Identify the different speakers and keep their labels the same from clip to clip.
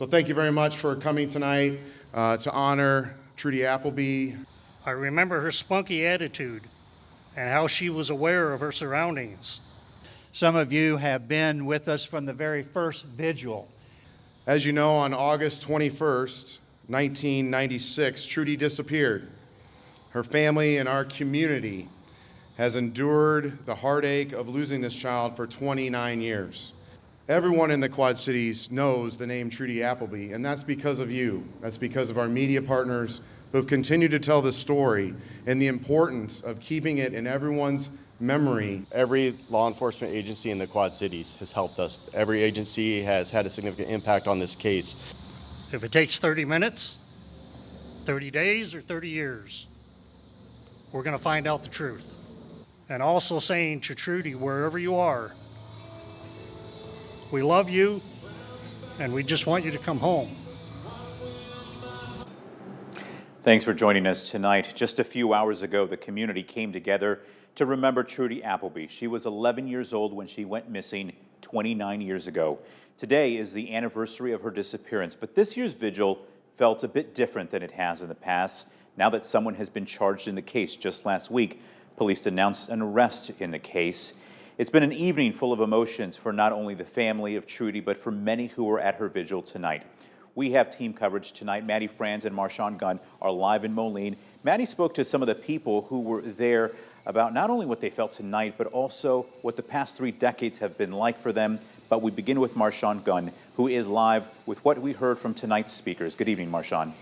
Speaker 1: So thank you very much for coming tonight to honor Trudy Appleby.
Speaker 2: I remember her spunky attitude and how she was aware of her surroundings.
Speaker 3: Some of you have been with us from the very first vigil.
Speaker 1: As you know, on August 21st, 1996, Trudy disappeared. Her family and our community has endured the heartache of losing this child for 29 years. Everyone in the Quad Cities knows the name Trudy Appleby, and that's because of you. That's because of our media partners who have continued to tell the story and the importance of keeping it in everyone's memory.
Speaker 4: Every law enforcement agency in the Quad Cities has helped us. Every agency has had a significant impact on this case.
Speaker 2: If it takes 30 minutes, 30 days, or 30 years, we're going to find out the truth. And also saying to Trudy, wherever you are, we love you, and we just want you to come home.
Speaker 5: Thanks for joining us tonight. Just a few hours ago, the community came together to remember Trudy Appleby. She was 11 years old when she went missing 29 years ago. Today is the anniversary of her disappearance, but this year's vigil felt a bit different than it has in the past. Now that someone has been charged in the case, just last week, police announced an arrest in the case. It's been an evening full of emotions for not only the family of Trudy, but for many who were at her vigil tonight. We have team coverage tonight. Maddie Franz and Marshawn Gunn are live in Moline. Maddie spoke to some of the people who were there about not only what they felt tonight, but also what the past 3 decades have been like for them. But we begin with Marshawn Gunn, who is live with what we heard from tonight's speakers. Good evening, Marshawn.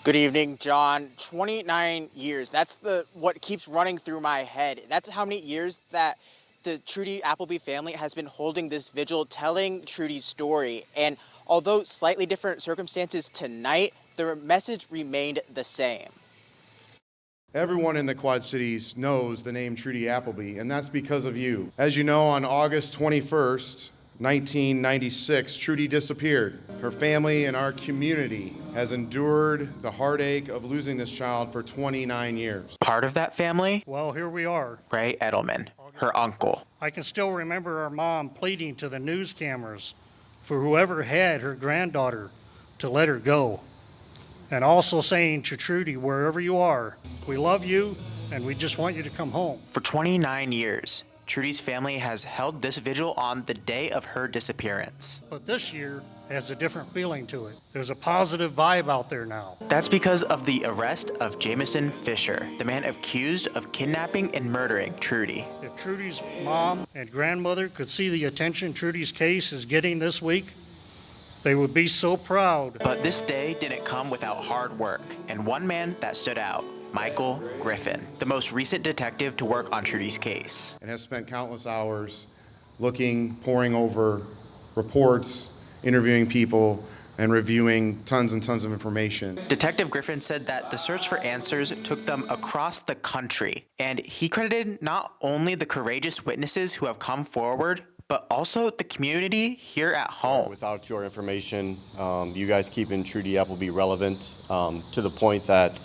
Speaker 6: Good evening, John. 29 years. That's what keeps running through my head. That's how many years that the Trudy Appleby family has been holding this vigil, telling Trudy's story. And although slightly different circumstances tonight, the message remained the same.
Speaker 1: Everyone in the Quad Cities knows the name Trudy Appleby, and that's because of you. As you know, on August 21st, 1996, Trudy disappeared. Her family and our community has endured the heartache of losing this child for 29 years.
Speaker 6: Part of that family?
Speaker 2: Well, here we are.
Speaker 6: Ray Edelman, her uncle.
Speaker 2: I can still remember our mom pleading to the news cameras for whoever had her granddaughter to let her go. And also saying to Trudy, wherever you are, we love you and we just want you to come home.
Speaker 6: For 29 years, Trudy's family has held this vigil on the day of her disappearance.
Speaker 2: But this year has a different feeling to it. There's a positive vibe out there now.
Speaker 6: That's because of the arrest of Jamison Fisher, the man accused of kidnapping and murdering Trudy.
Speaker 2: If Trudy's mom and grandmother could see the attention Trudy's case is getting this week, they would be so proud.
Speaker 6: But this day didn't come without hard work, and one man that stood out, Michael Griffin, the most recent detective to work on Trudy's case.
Speaker 1: And has spent countless hours looking, poring over reports, interviewing people, and reviewing tons and tons of information.
Speaker 6: Detective Griffin said that the search for answers took them across the country, and he credited not only the courageous witnesses who have come forward, but also the community here at home.
Speaker 4: Without your information, you guys keeping Trudy Appleby relevant to the point that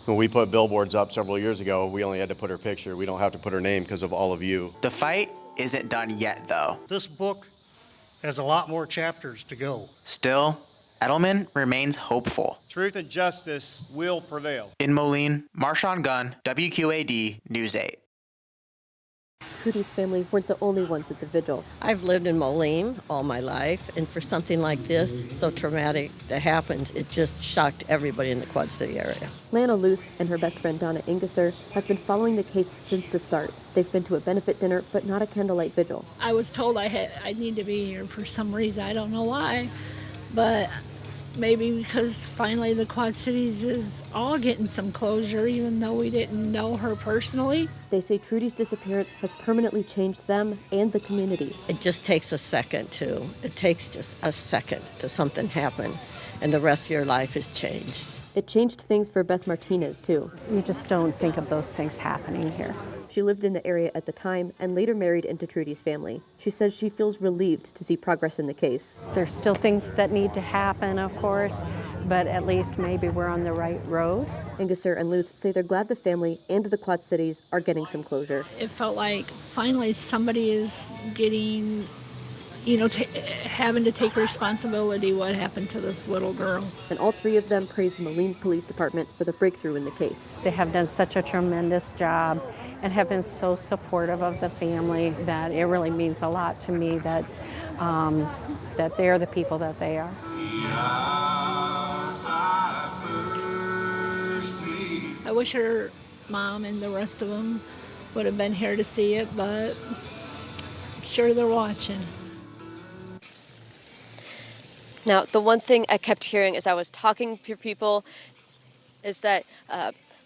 Speaker 4: when we put billboards up several years ago, we only had to put her picture. We don't have to put her name because of all of you.
Speaker 6: The fight isn't done yet, though.
Speaker 2: This book has a lot more chapters to go.
Speaker 6: Still, Edelman remains hopeful.
Speaker 7: Truth and justice will prevail.
Speaker 6: In Moline, Marshawn Gunn, WQAD News 8.
Speaker 8: Trudy's family weren't the only ones at the vigil.
Speaker 9: I've lived in Moline all my life, and for something like this, so traumatic that happened, it just shocked everybody in the Quad City area.
Speaker 8: Lana Luth and her best friend Donna Ingesser have been following the case since the start. They've been to a benefit dinner, but not a candlelight vigil.
Speaker 10: I was told I need to be here for some reason. I don't know why, but maybe because finally the Quad Cities is all getting some closure, even though we didn't know her personally.
Speaker 8: They say Trudy's disappearance has permanently changed them and the community.
Speaker 9: It just takes a second it takes just a second till something happens, and the rest of your life is changed.
Speaker 8: It changed things for Beth Martinez, too.
Speaker 11: You just don't think of those things happening here.
Speaker 8: She lived in the area at the time and later married into Trudy's family. She says she feels relieved to see progress in the case.
Speaker 11: There's still things that need to happen, of course, but at least maybe we're on the right road.
Speaker 8: Ingesser and Luth say they're glad the family and the Quad Cities are getting some closure.
Speaker 10: It felt like finally somebody is getting having to take responsibility what happened to this little girl.
Speaker 8: And all three of them praised the Moline Police Department for the breakthrough in the case.
Speaker 11: They have done such a tremendous job and have been so supportive of the family that it really means a lot to me that that they're the people that they are.
Speaker 10: I wish her mom and the rest of them would have been here to see it, but I'm sure they're watching.
Speaker 12: Now, the one thing I kept hearing as I was talking to people is that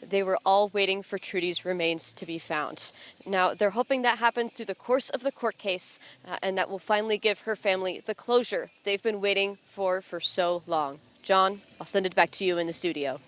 Speaker 12: they were all waiting for Trudy's remains to be found. Now, they're hoping that happens through the course of the court case and that will finally give her family the closure they've been waiting for so long. John, I'll send it back to you in the studio.